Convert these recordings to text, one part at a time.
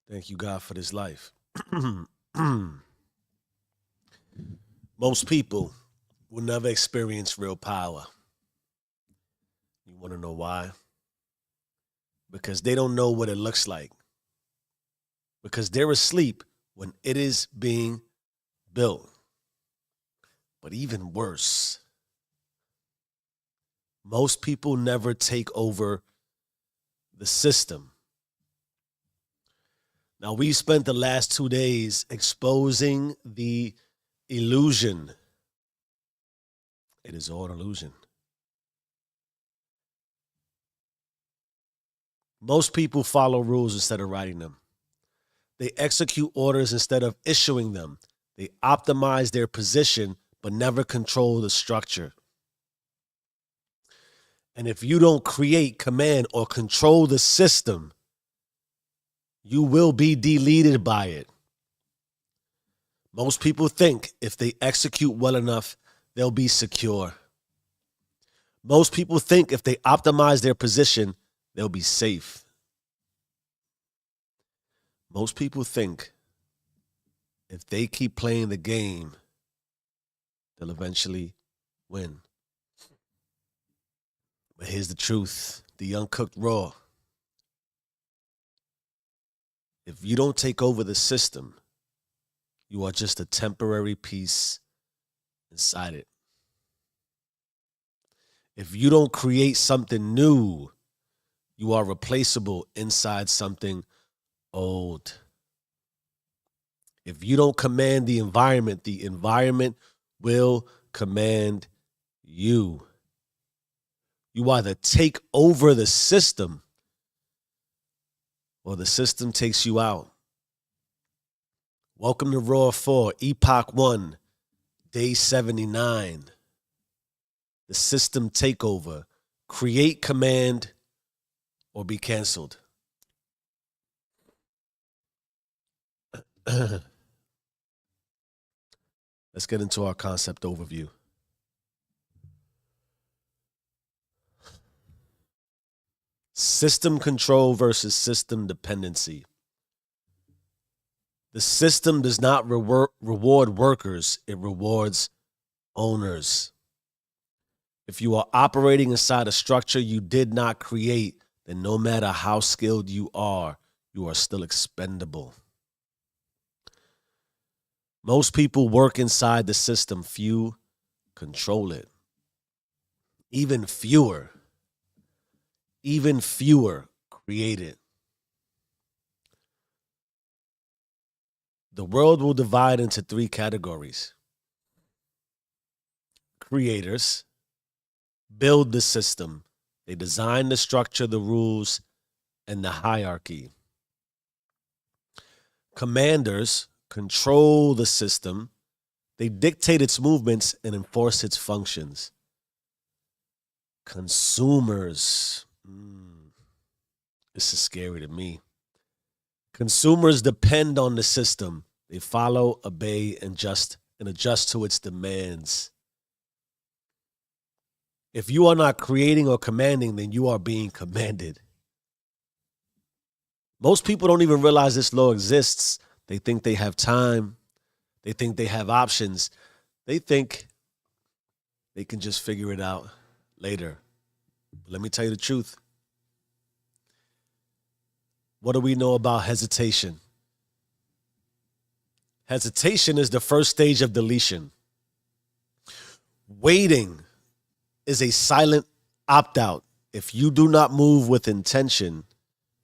Thank you, God, for this life. Most people will never experience real power. You want to know why? Because they don't know what it looks like. Because they're asleep when it is being built. But even worse, most people never take over the system. Now, we spent the last 2 days exposing the illusion. It is all illusion. Most people follow rules instead of writing them. They execute orders instead of issuing them. They optimize their position but never control the structure. And if you don't create, command, or control the system, you will be deleted by it. Most people think if they execute well enough, they'll be secure. Most people think if they optimize their position, they'll be safe. Most people think if they keep playing the game, they'll eventually win. But here's the truth, the uncooked raw. If you don't take over the system, you are just a temporary piece inside it. If you don't create something new, you are replaceable inside something old. If you don't command the environment will command you. You either take over the system or the system takes you out. Welcome to Raw 4, Epoch 1, Day 79. The system takeover. Create, command, or be canceled. Let's get into our concept overview. System control versus system dependency. The system does not reward workers, it rewards owners. If you are operating inside a structure you did not create, then no matter how skilled you are still expendable. Most people work inside the system, few control it. Even fewer create it. The world will divide into three categories. Creators build the system. They design the structure, the rules, and the hierarchy. Commanders control the system. They dictate its movements and enforce its functions. Consumers. This is scary to me. Consumers depend on the system. They follow, obey, and adjust to its demands. If you are not creating or commanding, then you are being commanded. Most people don't even realize this law exists. They think they have time. They think they have options. They think they can just figure it out later. But let me tell you the truth. What do we know about hesitation? Hesitation is the first stage of deletion. Waiting is a silent opt-out. If you do not move with intention,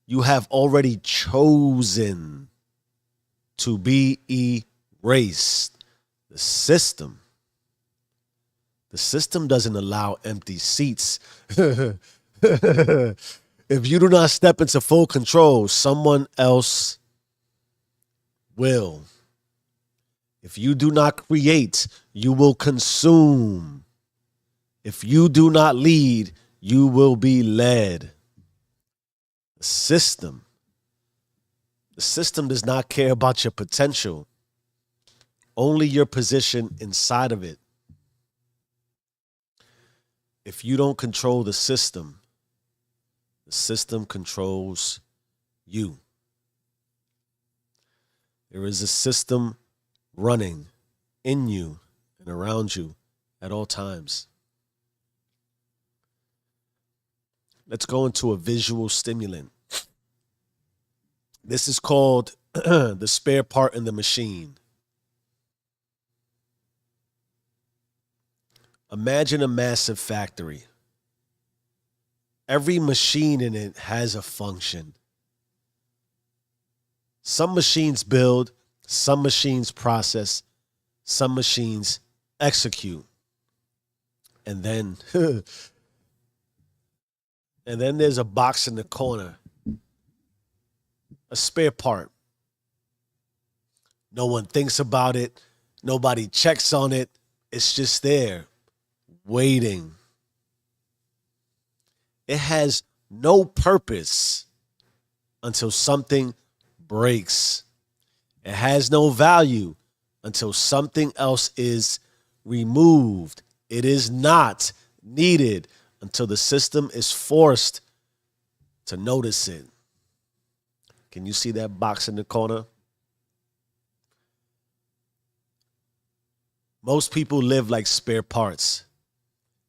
you have already chosen to be erased. The system doesn't allow empty seats. If you do not step into full control, someone else will. If you do not create, you will consume. If you do not lead, you will be led. The system does not care about your potential, only your position inside of it. If you don't control the system controls you. There is a system running in you and around you at all times. Let's go into a visual stimulant. This is called the spare part in the machine. Imagine a massive factory. Every machine in it has a function. Some machines build, some machines process, some machines execute. And then there's a box in the corner, a spare part. No one thinks about it. Nobody checks on it. It's just there, waiting. It has no purpose until something breaks. It has no value until something else is removed. It is not needed until the system is forced to notice it. Can you see that box in the corner? Most people live like spare parts.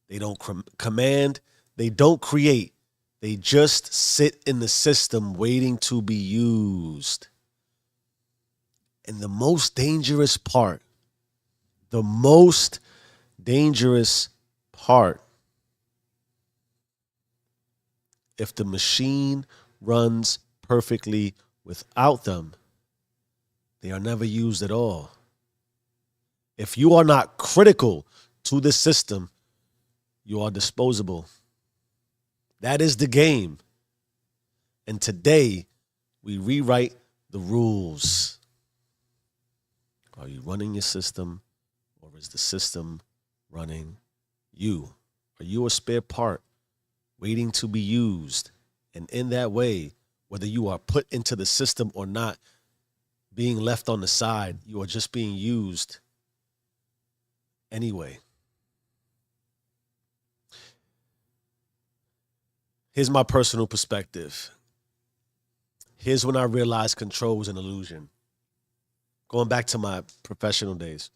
They don't command. They don't create. They just sit in the system waiting to be used. And the most dangerous part, if the machine runs perfectly without them, they are never used at all. If you are not critical to the system, you are disposable. That is the game. And today, we rewrite the rules. Are you running your system, or is the system running you? Are you a spare part waiting to be used? And in that way, whether you are put into the system or not, being left on the side, you are just being used anyway. Here's my personal perspective. Here's when I realized control was an illusion. Going back to my professional days.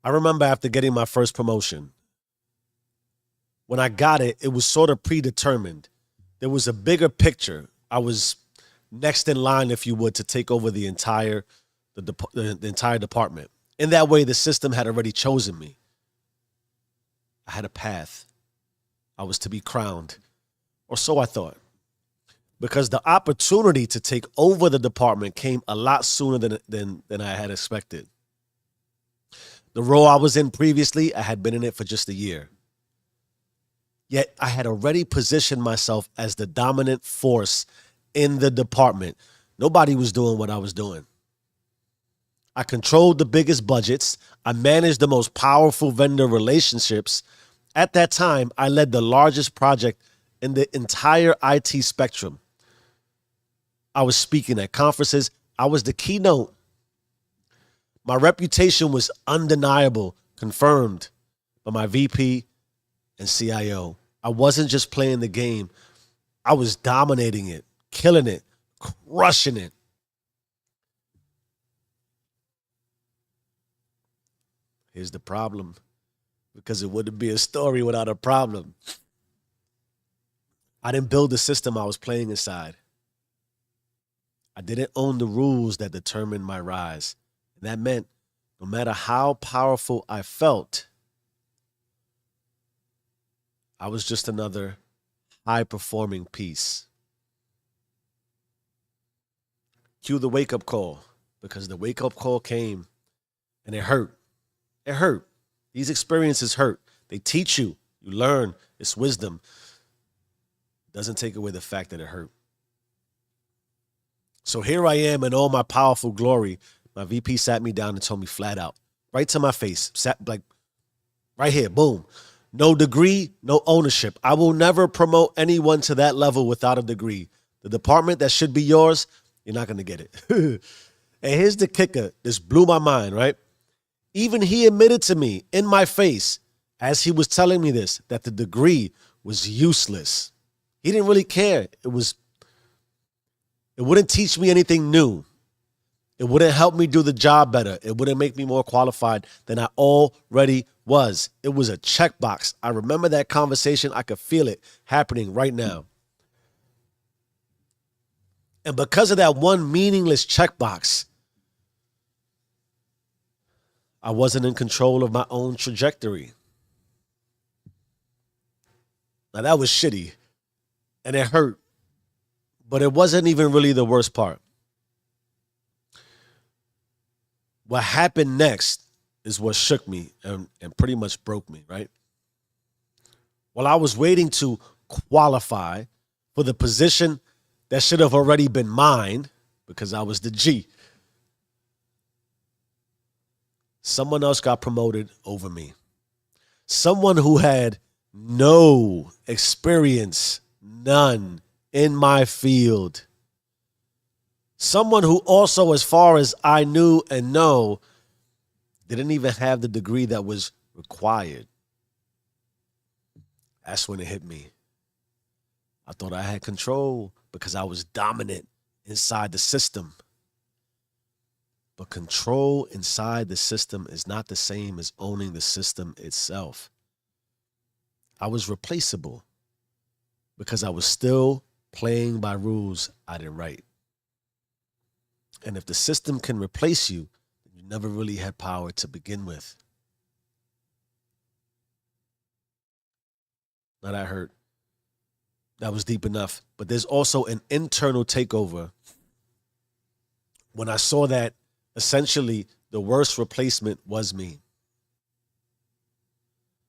I remember after getting my first promotion, when I got it, it was sort of predetermined. There was a bigger picture. I was next in line, if you would, to take over the entire department. In that way, the system had already chosen me. I had a path. I was to be crowned, or so I thought, because the opportunity to take over the department came a lot sooner than I had expected. The role I was in previously, I had been in it for just a year. Yet I had already positioned myself as the dominant force in the department. Nobody was doing what I was doing. I controlled the biggest budgets. I managed the most powerful vendor relationships. At that time, I led the largest project in the entire IT spectrum. I was speaking at conferences. I was the keynote. My reputation was undeniable, confirmed by my VP and CIO. I wasn't just playing the game. I was dominating it, killing it, crushing it. Here's the problem, because it wouldn't be a story without a problem. I didn't build the system I was playing inside. I didn't own the rules that determined my rise. And that meant no matter how powerful I felt, I was just another high-performing piece. Cue the wake-up call, because the wake-up call came and it hurt. It hurt. These experiences hurt. They teach you. You learn. It's wisdom. Doesn't take away the fact that it hurt. So here I am in all my powerful glory. My VP sat me down and told me flat out, right to my face, sat like right here, boom. No degree, no ownership. I will never promote anyone to that level without a degree. The department that should be yours, you're not going to get it. And here's the kicker. This blew my mind, right? Even he admitted to me in my face as he was telling me this, that the degree was useless. He didn't really care. It wouldn't teach me anything new. It wouldn't help me do the job better. It wouldn't make me more qualified than I already was. It was a checkbox. I remember that conversation. I could feel it happening right now. And because of that one meaningless checkbox, I wasn't in control of my own trajectory. Now, that was shitty and it hurt, but it wasn't even really the worst part. What happened next is what shook me and pretty much broke me, right? While I was waiting to qualify for the position that should have already been mine because I was the G, someone else got promoted over me. Someone who had no experience, none, in my field. Someone who also, as far as I knew and know, didn't even have the degree that was required. That's when it hit me. I thought I had control because I was dominant inside the system. But control inside the system is not the same as owning the system itself. I was replaceable because I was still playing by rules I didn't write. And if the system can replace you, you never really had power to begin with. Now that hurt. That was deep enough. But there's also an internal takeover when I saw that essentially the worst replacement was me.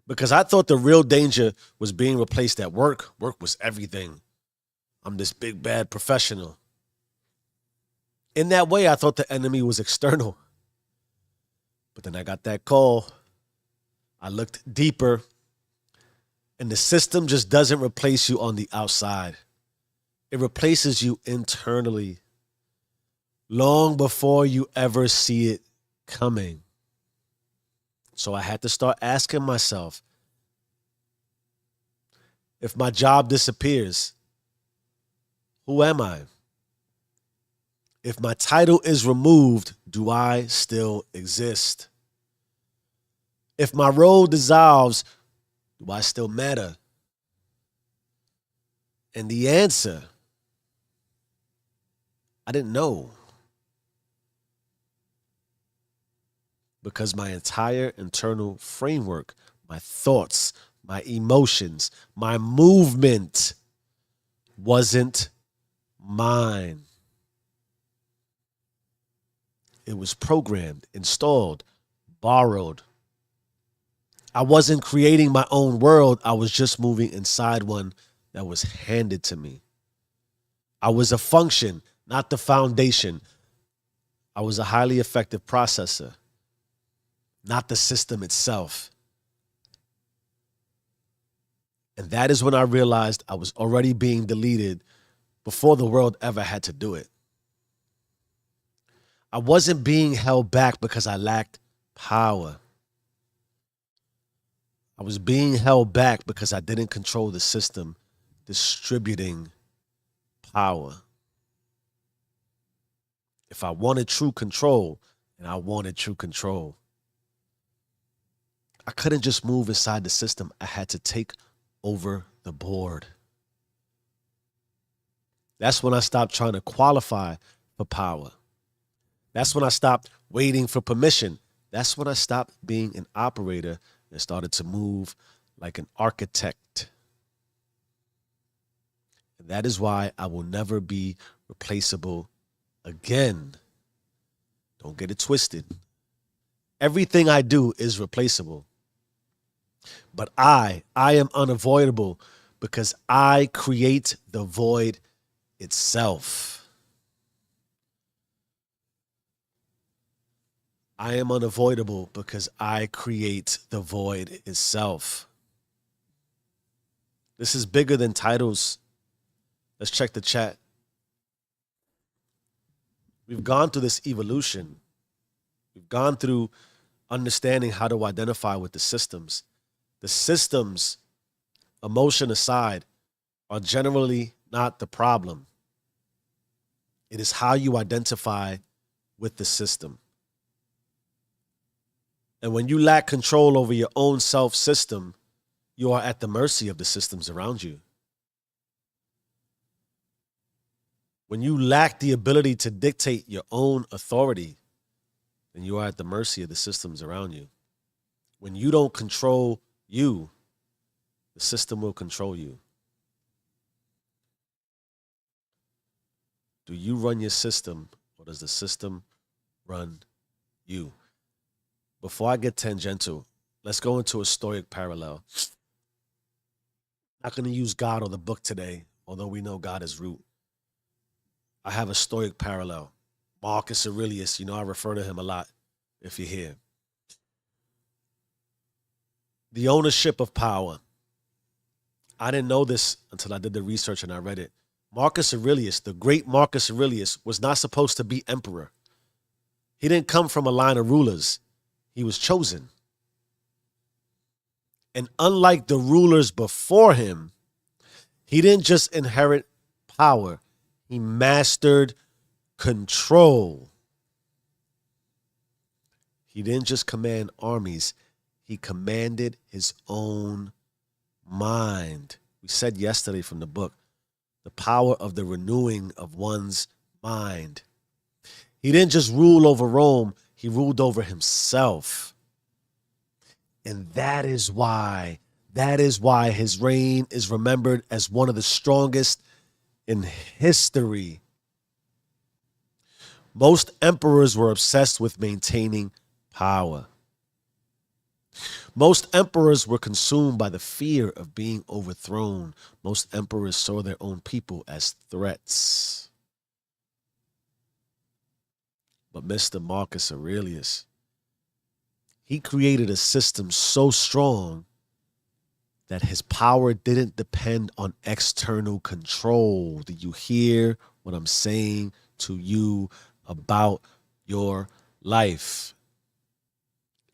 Because I thought the real danger was being replaced at work. Work was everything. I'm this big, bad professional. In that way, I thought the enemy was external. But then I got that call. I looked deeper. And the system just doesn't replace you on the outside. It replaces you internally. Long before you ever see it coming. So I had to start asking myself, if my job disappears, who am I? If my title is removed, do I still exist? If my role dissolves, do I still matter? And the answer, I didn't know. Because my entire internal framework, my thoughts, my emotions, my movement wasn't mine. It was programmed, installed, borrowed. I wasn't creating my own world. I was just moving inside one that was handed to me. I was a function, not the foundation. I was a highly effective processor, not the system itself. And that is when I realized I was already being deleted before the world ever had to do it. I wasn't being held back because I lacked power. I was being held back because I didn't control the system distributing power. If I wanted true control, and I wanted true control, I couldn't just move inside the system. I had to take over the board. That's when I stopped trying to qualify for power. That's when I stopped waiting for permission. That's when I stopped being an operator and started to move like an architect. And that is why I will never be replaceable again. Don't get it twisted. Everything I do is replaceable. But I am unavoidable because I create the void itself. I am unavoidable because I create the void itself. This is bigger than titles. Let's check the chat. We've gone through this evolution. We've gone through understanding how to identify with the systems. The systems, emotion aside, are generally not the problem. It is how you identify with the system. And when you lack control over your own self system, you are at the mercy of the systems around you. When you lack the ability to dictate your own authority, then you are at the mercy of the systems around you. When you don't control you, the system will control you. Do you run your system, or does the system run you? Before I get tangential, let's go into a Stoic parallel. Not going to use God or the book today, although we know God is root. I have a Stoic parallel. Marcus Aurelius, I refer to him a lot if you're here. The ownership of power. I didn't know this until I did the research and I read it. Marcus Aurelius, the great Marcus Aurelius, was not supposed to be emperor. He didn't come from a line of rulers. He was chosen. And unlike the rulers before him, he didn't just inherit power. He mastered control. He didn't just command armies. He commanded his own mind. We said yesterday from the book, the power of the renewing of one's mind. He didn't just rule over Rome. He ruled over himself. And that is why his reign is remembered as one of the strongest in history. Most emperors were obsessed with maintaining power. Most emperors were consumed by the fear of being overthrown. Most emperors saw their own people as threats. But Mr. Marcus Aurelius, he created a system so strong that his power didn't depend on external control. Do you hear what I'm saying to you about your life?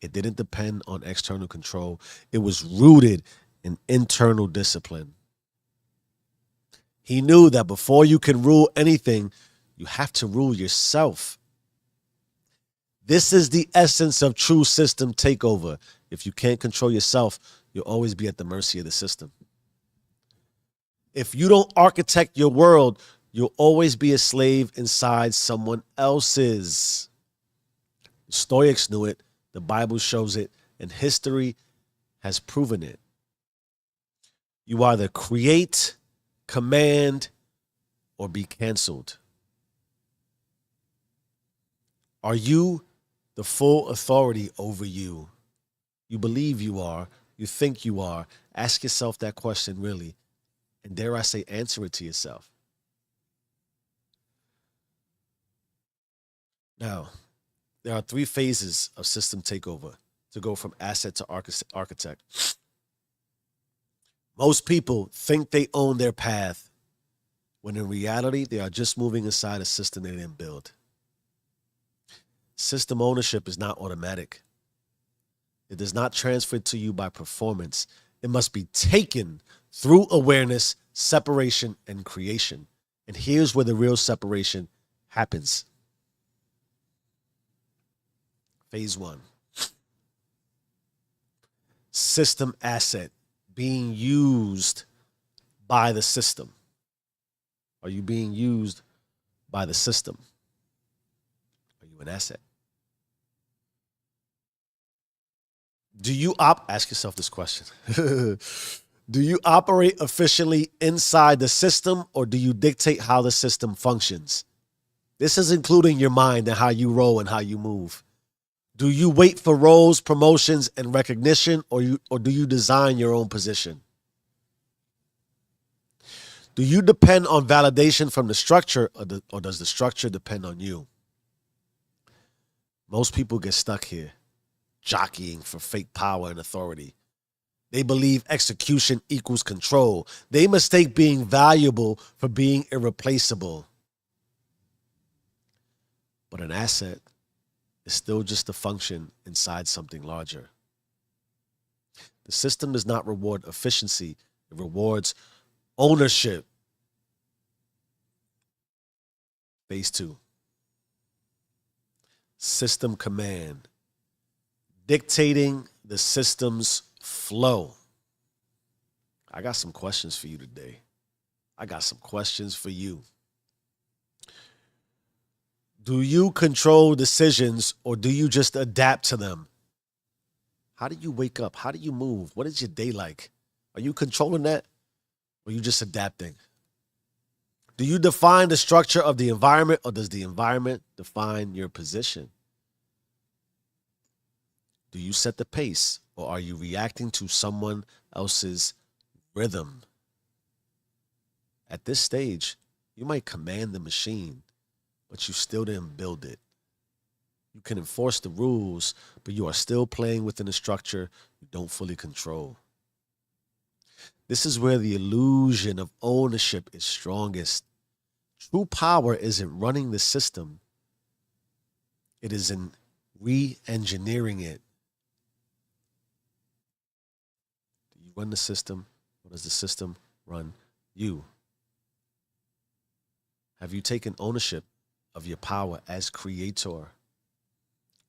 It didn't depend on external control. It was rooted in internal discipline. He knew that before you can rule anything, you have to rule yourself. This is the essence of true system takeover. If you can't control yourself, you'll always be at the mercy of the system. If you don't architect your world, you'll always be a slave inside someone else's. The Stoics knew it, the Bible shows it, and history has proven it. You either create, command, or be canceled. Are you the full authority over you? You believe you are. You think you are. Ask yourself that question really. And dare I say, answer it to yourself. Now, there are 3 phases of system takeover to go from asset to architect. Most people think they own their path, when in reality, they are just moving inside a system they didn't build. System ownership is not automatic. It does not transfer to you by performance. It must be taken through awareness, separation, and creation. And here's where the real separation happens. Phase 1. System asset, being used by the system. Are you being used by the system? Are you an asset? Ask yourself this question. Do you operate efficiently inside the system, or do you dictate how the system functions? This is including your mind and how you roll and how you move. Do you wait for roles, promotions, and recognition, or do you design your own position? Do you depend on validation from the structure, or does the structure depend on you? Most people get stuck here, jockeying for fake power and authority. They believe execution equals control. They mistake being valuable for being irreplaceable. But an asset is still just a function inside something larger. The system does not reward efficiency. It rewards ownership. Phase 2. system command, dictating the system's flow. I got some questions for you today. I got some questions for you. Do you control decisions or do you just adapt to them? How do you wake up? How do you move? What is your day like? Are you controlling that or are you just adapting? Do you define the structure of the environment or does the environment define your position? Do you set the pace or are you reacting to someone else's rhythm? At this stage, you might command the machine, but you still didn't build it. You can enforce the rules, but you are still playing within a structure you don't fully control. This is where the illusion of ownership is strongest. True power isn't running the system. It is in re-engineering it. Do you run the system or does the system run you? Have you taken ownership of your power as creator?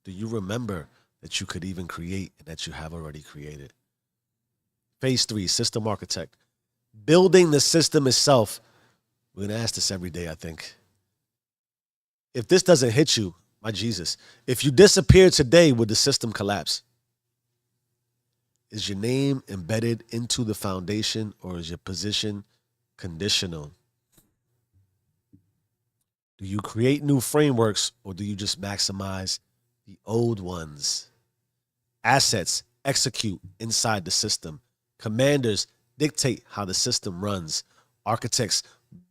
Do you remember that you could even create and that you have already created? Phase 3, system architect. Building the system itself. We're going to ask this every day, I think. If this doesn't hit you, my Jesus, if you disappear today, would the system collapse? Is your name embedded into the foundation or is your position conditional? Do you create new frameworks or do you just maximize the old ones? Assets execute inside the system. Commanders dictate how the system runs. Architects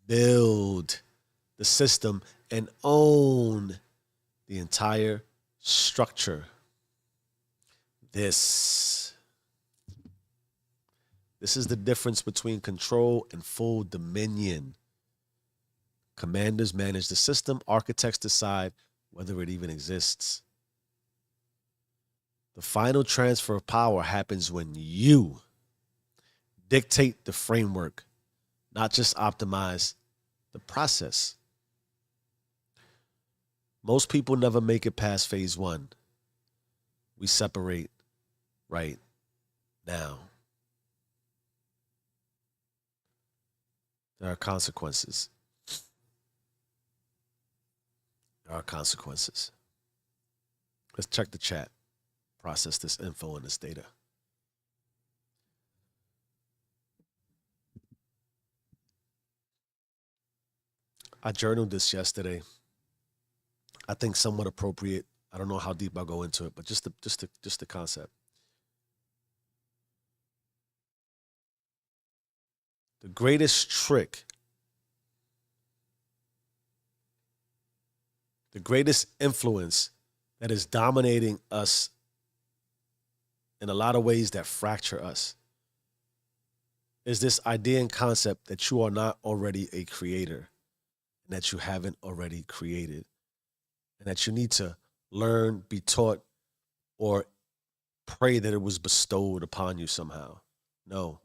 build the system and own the entire structure. This is the difference between control and full dominion. Commanders manage the system. Architects decide whether it even exists. The final transfer of power happens when you dictate the framework, not just optimize the process. Most people never make it past phase 1. We separate right now. There are consequences. There are consequences. Let's check the chat. Process this info and this data. I journaled this yesterday. I think somewhat appropriate. I don't know how deep I'll go into it, but just the concept. The greatest trick, the greatest influence that is dominating us in a lot of ways that fracture us is this idea and concept that you are not already a creator and that you haven't already created and that you need to learn, be taught, or pray that it was bestowed upon you somehow. No,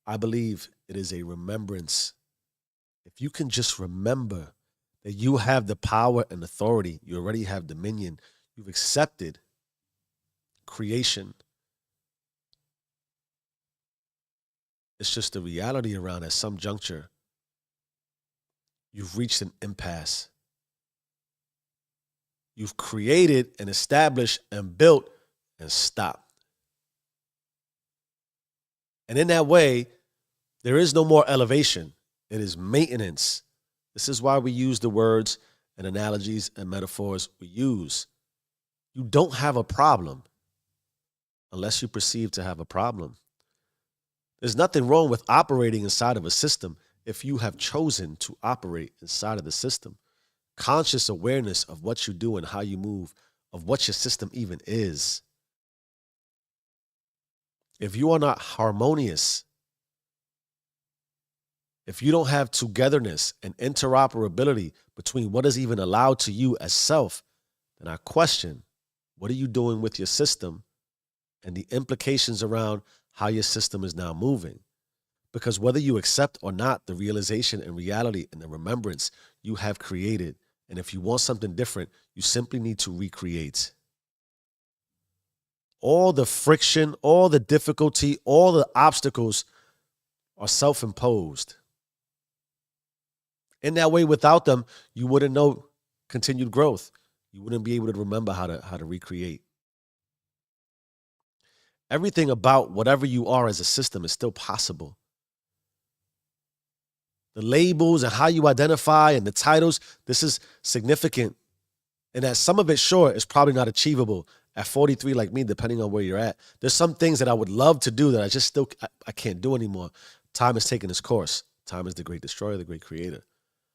I believe it is a remembrance. If you can just remember that you have the power and authority, you already have dominion, you've accepted creation. It's just the reality around at some juncture, you've reached an impasse. You've created and established and built and stopped. And in that way, there is no more elevation. It is maintenance. This is why we use the words and analogies and metaphors we use. You don't have a problem unless you perceive to have a problem. There's nothing wrong with operating inside of a system if you have chosen to operate inside of the system. Conscious awareness of what you do and how you move, of what your system even is. If you are not harmonious, if you don't have togetherness and interoperability between what is even allowed to you as self, then I question, what are you doing with your system and the implications around how your system is now moving? Because whether you accept or not the realization and reality and the remembrance, you have created And if you want something different, you simply need to recreate. All the friction, all the difficulty, all the obstacles are self-imposed. In that way, without them, you wouldn't know continued growth. You wouldn't be able to remember how to recreate. Everything about whatever you are as a system is still possible. The labels and how you identify and the titles, this is significant. And that some of it, sure, is probably not achievable at 43 like me, depending on where you're at. There's some things that I would love to do that I just still, I can't do anymore. Time has taken its course. Time is the great destroyer, the great creator.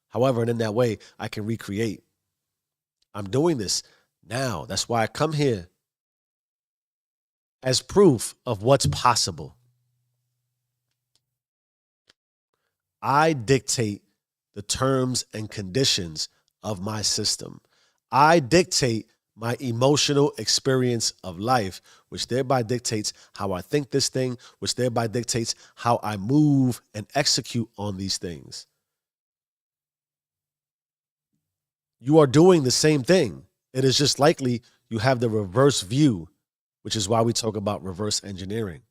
However, and in that way, I can recreate. I'm doing this now. That's why I come here as proof of what's possible. I dictate the terms and conditions of my system. I dictate my emotional experience of life, which thereby dictates how I think this thing, which thereby dictates how I move and execute on these things. You are doing the same thing. It is just likely you have the reverse view, which is why we talk about reverse engineering.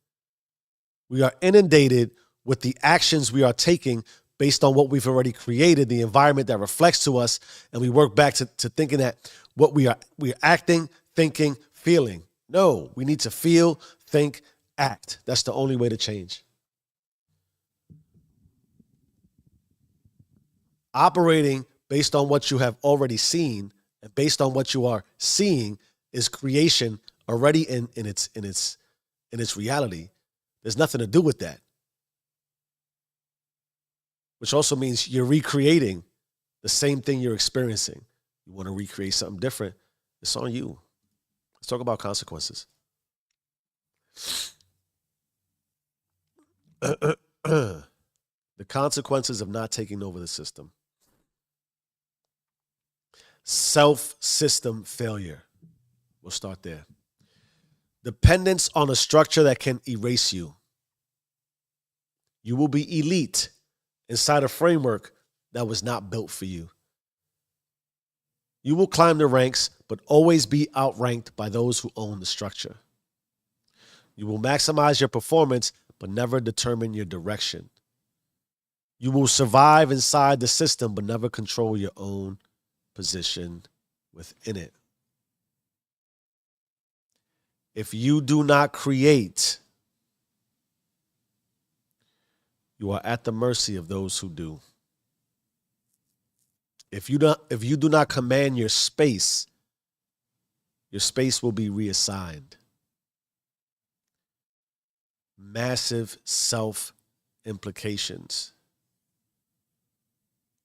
We are inundated with the actions we are taking based on what we've already created, the environment that reflects to us, and we work back to thinking that what we're acting, thinking, feeling. No, we need to feel, think, act. That's the only way to change. Operating based on what you have already seen and based on what you are seeing is creation already in its reality. There's nothing to do with that. Which also means you're recreating the same thing you're experiencing. You want to recreate something different, it's on you. Let's talk about consequences. The consequences of not taking over the system. Self-system failure. We'll start there. Dependence on a structure that can erase you. You will be elite inside a framework that was not built for you. You will climb the ranks, but always be outranked by those who own the structure. You will maximize your performance, but never determine your direction. You will survive inside the system, but never control your own position within it. If you do not create, you are at the mercy of those who do. If you do not command your space will be reassigned. Massive self implications.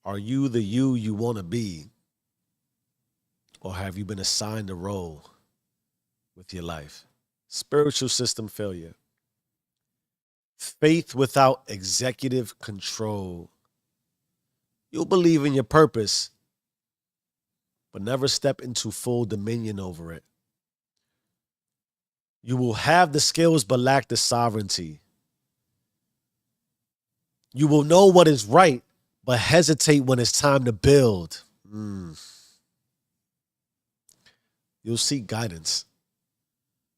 Are you the you want to be? Or have you been assigned a role with your life? Spiritual system failure. Faith without executive control. You'll believe in your purpose, but never step into full dominion over it. You will have the skills, but lack the sovereignty. You will know what is right, but hesitate when it's time to build. You'll seek guidance,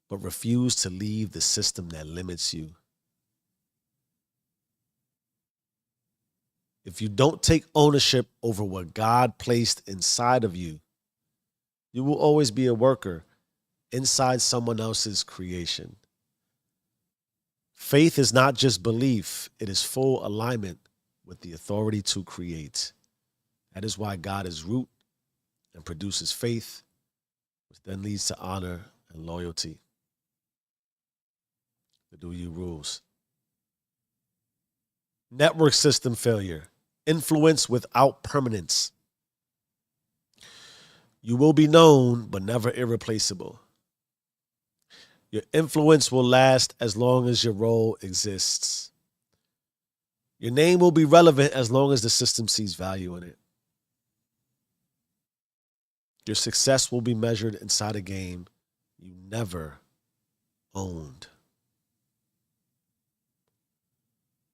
but refuse to leave the system that limits you. If you don't take ownership over what God placed inside of you, you will always be a worker inside someone else's creation. Faith is not just belief, it is full alignment with the authority to create. That is why God is root and produces faith, which then leads to honor and loyalty. The Do-You rules. Network system failure. Influence without permanence. You will be known, but never irreplaceable. Your influence will last as long as your role exists. Your name will be relevant as long as the system sees value in it. Your success will be measured inside a game you never owned.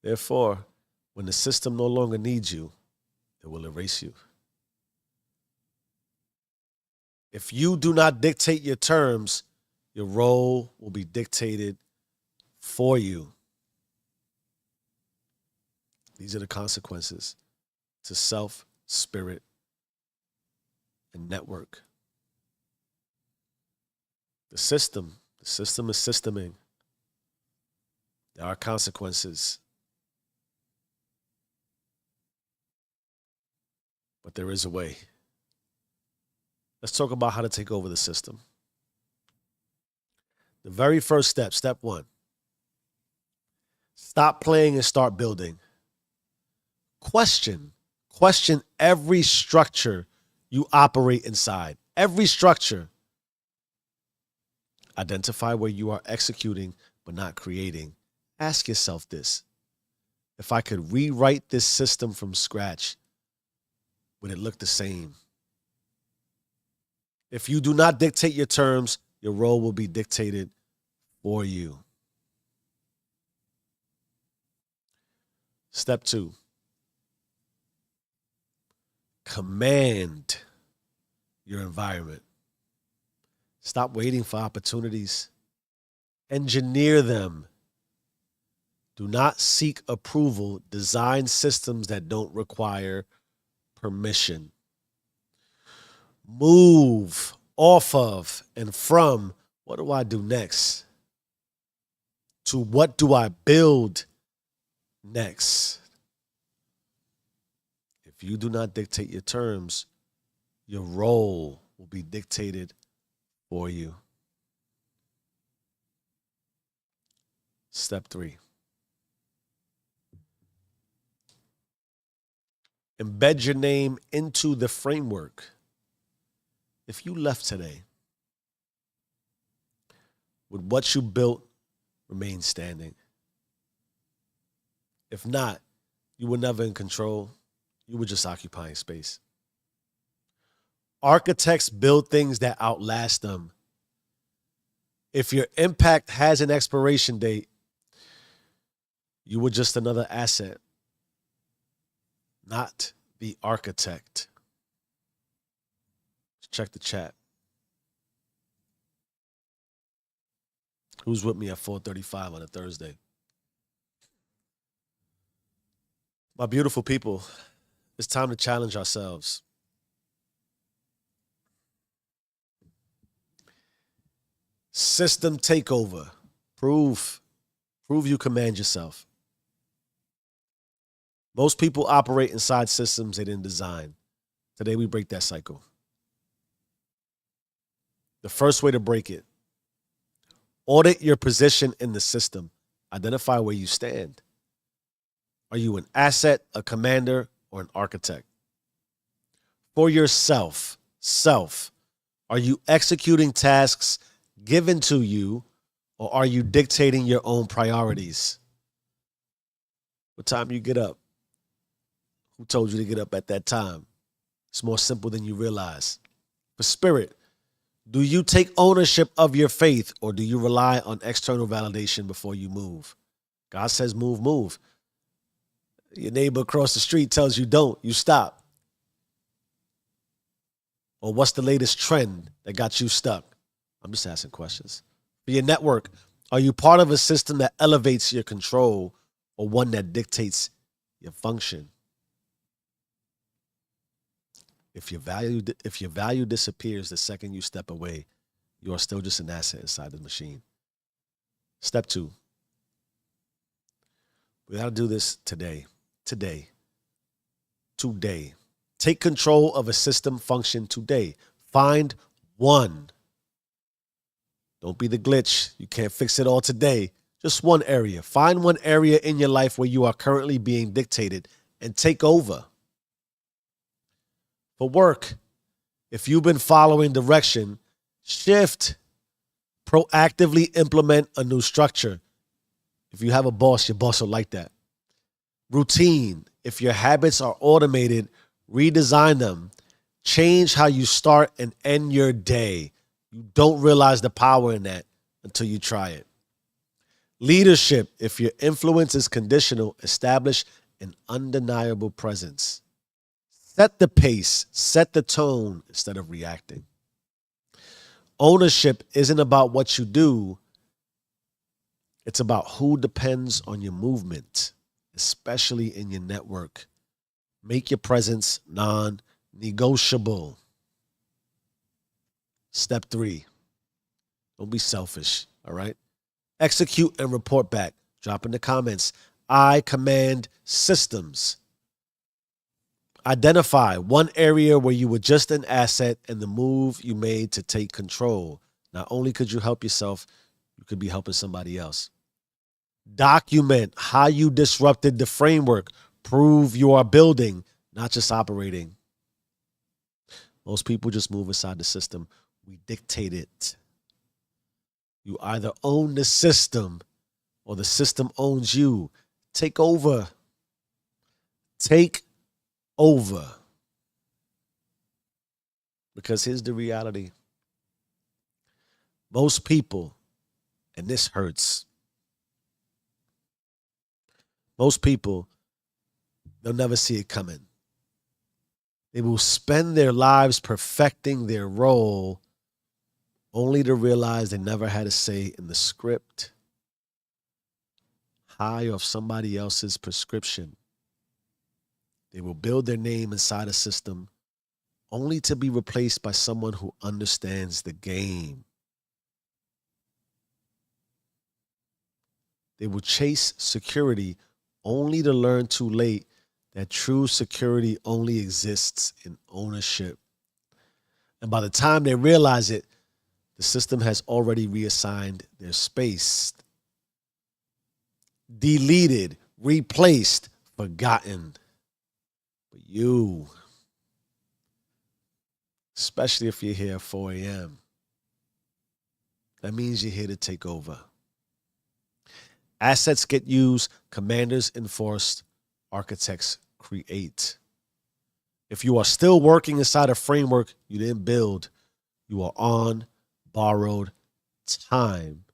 Therefore, when the system no longer needs you, it will erase you. If you do not dictate your terms, your role will be dictated for you. These are the consequences to self, spirit, and network. The system is systeming. There are consequences, but there is a way. Let's talk about how to take over the system. The very first step, step one, stop playing and start building. Question every structure you operate inside. Every structure. Identify where you are executing but not creating. Ask yourself this. If I could rewrite this system from scratch, would it look the same? If you do not dictate your terms, your role will be dictated for you. Step two, command your environment. Stop waiting for opportunities. Engineer them. Do not seek approval. Design systems that don't require permission. Move off of and from what do I do next to what do I build next. If you do not dictate your terms, your role will be dictated for you. Step three. Embed your name into the framework. If you left today, would what you built remain standing? If not, you were never in control. You were just occupying space. Architects build things that outlast them. If your impact has an expiration date, you were just another asset, not the architect. Check the chat. Who's with me at 4:35 on a Thursday? My beautiful people, it's time to challenge ourselves. System takeover. Prove you command yourself. Most people operate inside systems they didn't design. Today we break that cycle. The first way to break it, audit your position in the system. Identify where you stand. Are you an asset, a commander, or an architect? For yourself, are you executing tasks given to you, or are you dictating your own priorities? What time you get up? Who told you to get up at that time? It's more simple than you realize. For spirit, do you take ownership of your faith, or do you rely on external validation before you move? God says move. Your neighbor across the street tells you don't, you stop. Or what's the latest trend that got you stuck? I'm just asking questions. For your network, are you part of a system that elevates your control or one that dictates your function? If your value disappears the second you step away, you are still just an asset inside the machine. Step two. We got to do this today. Today. Take control of a system function today. Find one. Don't be the glitch. You can't fix it all today. Just one area. Find one area in your life where you are currently being dictated and take over. For work, if you've been following direction, shift. Proactively implement a new structure. If you have a boss, your boss will like that. Routine. If your habits are automated, redesign them. Change how you start and end your day. You don't realize the power in that until you try it. Leadership. If your influence is conditional, establish an undeniable presence. Set the pace, set the tone instead of reacting. Ownership isn't about what you do, it's about who depends on your movement, especially in your network. Make your presence non negotiable. Step 3, don't be selfish, all right? Execute and report back. Drop in the comments. I command systems. Identify one area where you were just an asset and the move you made to take control. Not only could you help yourself, you could be helping somebody else. Document how you disrupted the framework. Prove you are building, not just operating. Most people just move inside the system. We dictate it. You either own the system or the system owns you. Take over. Take over. Because here's the reality. Most people, and this hurts, most people, they'll never see it coming. They will spend their lives perfecting their role only to realize they never had a say in the script, high off somebody else's prescription. They will build their name inside a system only to be replaced by someone who understands the game. They will chase security only to learn too late that true security only exists in ownership. And by the time they realize it, the system has already reassigned their space. Deleted, replaced, forgotten. But you, especially if you're here at 4 a.m., that means you're here to take over. Assets get used, commanders enforce, architects create. If you are still working inside a framework you didn't build, you are on borrowed time.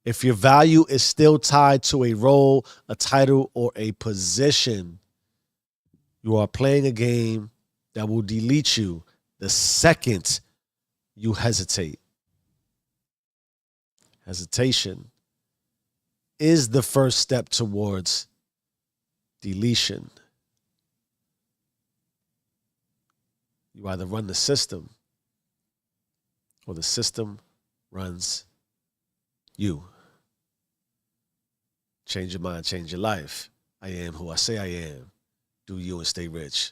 If your value is still tied to a role, a title, or a position, you are playing a game that will delete you the second you hesitate. Hesitation is the first step towards deletion. You either run the system or the system runs you. Change your mind, change your life. I am who I say I am. Do you and stay rich.